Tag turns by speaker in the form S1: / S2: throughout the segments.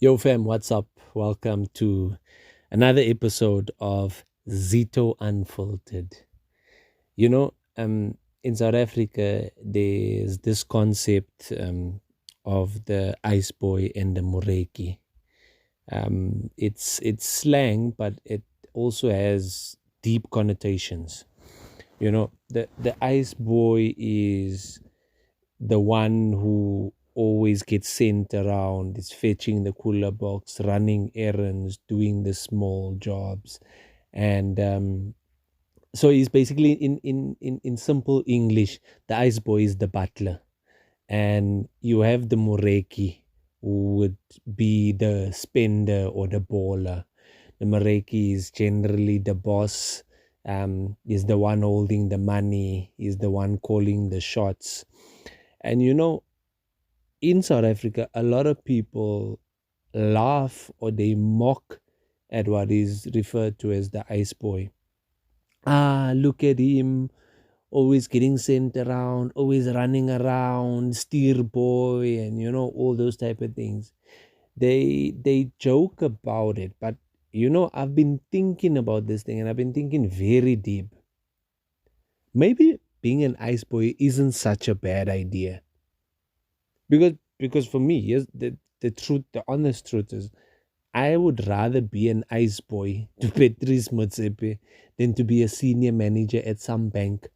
S1: Yo, fam, what's up? Welcome to another episode of Zito Unfiltered. You know, in South Africa, there's this concept of the ice boy and the Moreki. It's slang, but it also has deep connotations. The ice boy is the one who always gets sent around, is fetching the cooler box, running errands, doing the small jobs. And so he's basically, in simple English, the ice boy is the butler. And you have the Moreki, who would be the spender or the baller. The Moreki is generally the boss, is the one holding the money, is the one calling the shots. And in South Africa, a lot of people laugh or they mock at what is referred to as the ice boy. Ah, look at him, always getting sent around, always running around, steer boy, and all those type of things. They joke about it, but I've been thinking about this thing and I've been thinking very deep. Maybe being an ice boy isn't such a bad idea. Because for me, yes, the truth, the honest truth is, I would rather be an ice boy to Patrice Motsepe than to be a senior manager at some bank.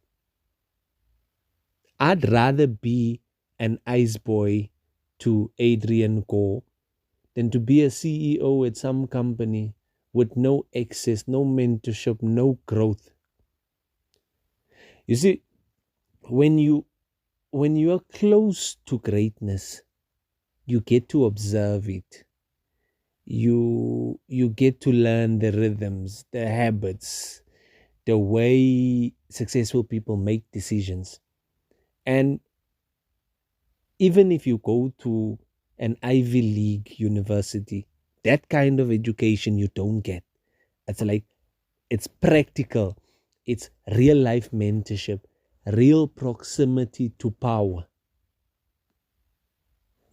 S1: I'd rather be an ice boy to Adrian Go than to be a CEO at some company with no access, no mentorship, no growth. You see, when you are close to greatness, you get to observe it. You get to learn the rhythms, the habits, the way successful people make decisions. And even if you go to an Ivy League university, that kind of education you don't get. It's like it's practical, it's real life mentorship, real proximity to power.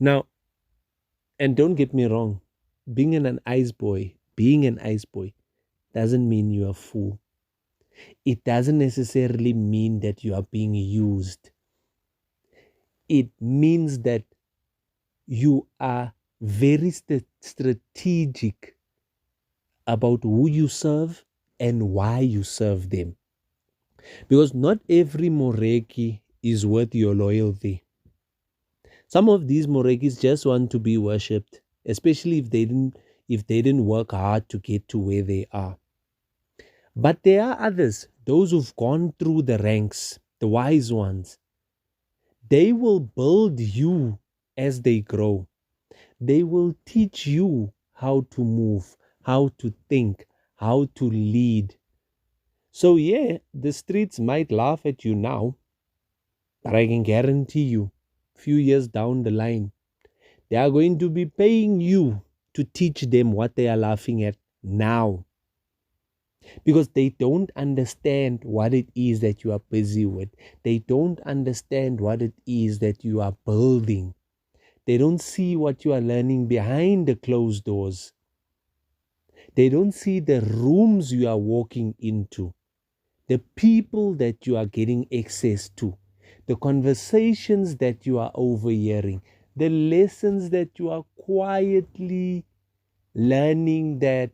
S1: Now, and don't get me wrong, being an ice boy doesn't mean you're a fool. It doesn't necessarily mean that you are being used. It means that you are very strategic about who you serve and why you serve them. Because not every Moreki is worth your loyalty. Some of these Morekis just want to be worshipped, especially if they didn't work hard to get to where they are. But there are others, those who've gone through the ranks, the wise ones. They will build you as they grow. They will teach you how to move, how to think, how to lead. So, yeah, the streets might laugh at you now, but I can guarantee you, few years down the line, they are going to be paying you to teach them what they are laughing at now, because they don't understand what it is that you are busy with. They don't understand what it is that you are building. They don't see what you are learning behind the closed doors. They don't see the rooms you are walking into, the people that you are getting access to, the conversations that you are overhearing, the lessons that you are quietly learning that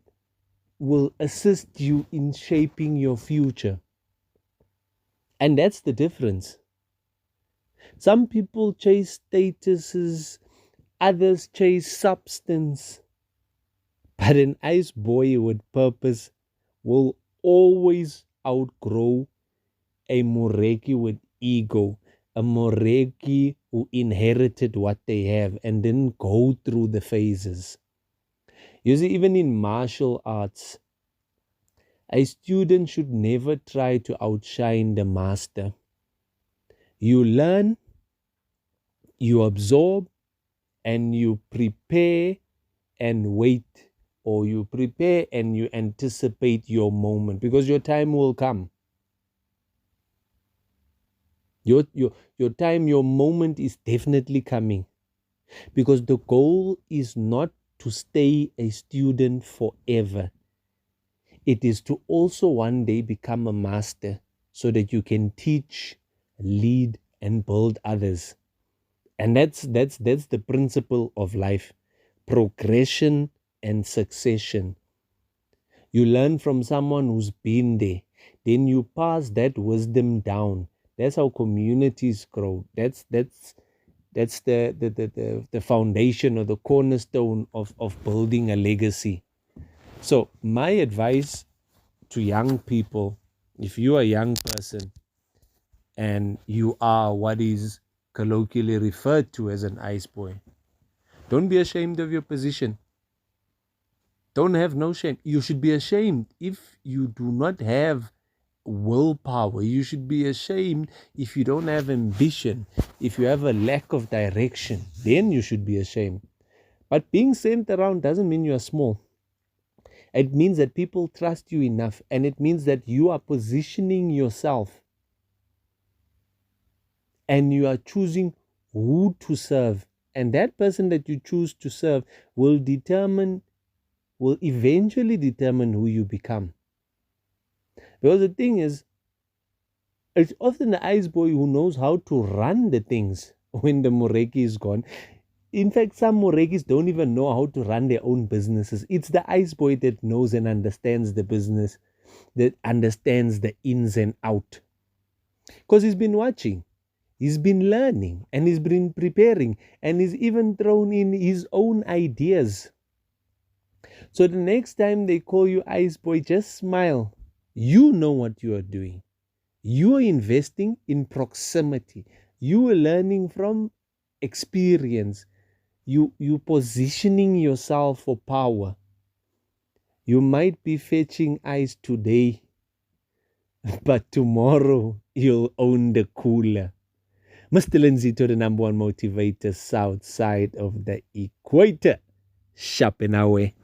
S1: will assist you in shaping your future. And that's the difference. Some people chase statuses, others chase substance. But an ice boy with purpose will always outgrow a Moreki with ego, a Moreki who inherited what they have and didn't go through the phases. You see, even in martial arts, a student should never try to outshine the master. You learn, you absorb, and you prepare and wait, or you prepare and you anticipate your moment, because your time will come. Your time, your moment is definitely coming, because the goal is not to stay a student forever. It is to also one day become a master so that you can teach, lead, and build others. And that's the principle of life. Progression and succession. You learn from someone who's been there. Then you pass that wisdom down. That's how communities grow. That's the foundation or the cornerstone of building a legacy. So my advice to young people, if you are a young person and you are what is colloquially referred to as an ice boy, don't be ashamed of your position. Don't have no shame. You should be ashamed if you do not have willpower. You should be ashamed if you don't have ambition, if you have a lack of direction. Then you should be ashamed. But being sent around doesn't mean you are small. It means that people trust you enough, and it means that you are positioning yourself and you are choosing who to serve. And that person that you choose to serve will eventually determine who you become. Because the thing is, it's often the ice boy who knows how to run the things when the Moreki is gone. In fact, some Morekis don't even know how to run their own businesses. It's the ice boy that knows and understands the business, that understands the ins and out. Because he's been watching, he's been learning, and he's been preparing, and he's even thrown in his own ideas. So the next time they call you ice boy, just smile. You know what you are doing. You are investing in proximity. You are learning from experience. You positioning yourself for power. You might be fetching ice today, but tomorrow you'll own the cooler. Mr. Lindsay to the number one motivator south side of the equator. Sharp in our way.